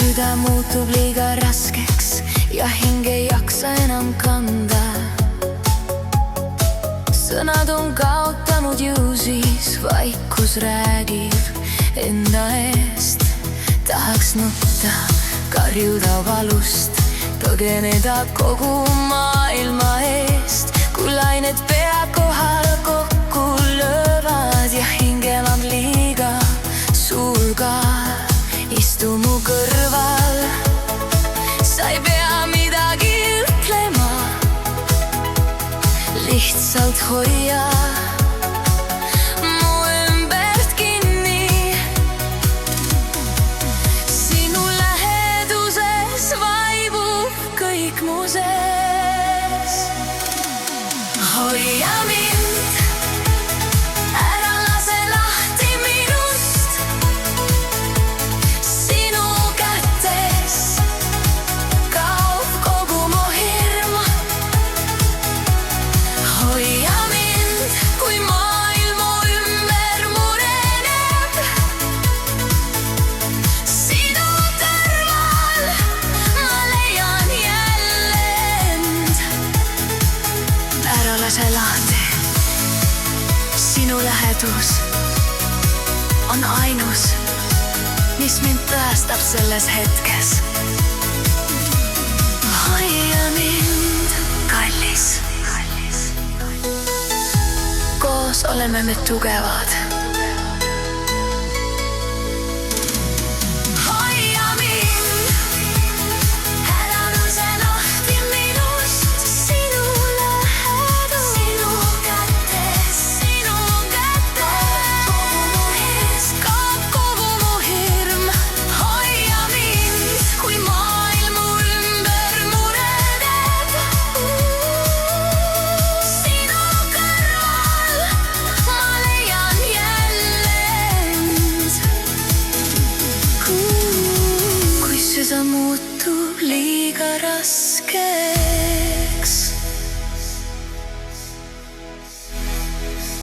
süda muutub liiga raskeks ja hing ei jaksa enam kanda. Sõnad on kaotanud ju siis, vaikus räägib enda eest. Tahaks nutta, karjuda valust, põgeneda kogu maailma eest. Kui lained pea kohal kokku löövad ja hingel on liiga suur kaal, istu mu kõrval. Sa ei pea midagi ütlema, lihtsalt hoia mu ümbert kinni. Sinu läheduses vaibub kõik mu sees. Hoia mind, ära lase lahti minust. Sinu kätes kaob kogu mu hirm. Hoia mind, kui maailm mu ümber mureneb. Sinu kõrval ma leian jälle end. Ära lase lahti, sinu lähedus on ainus, mis mind päästab selles hetkes. Hoia mind, kallis. Koos oleme me tugevad. Hoia mind, ära lase lahti minust. Sinu lähedus, sinu kätes kogu mu ees, kaob kogu mu hirm. Hoia mind, kui maailm mu ümber mureneb. Sinu kõrval ma leian jälle end. Kui süda muutub liiga raskeks.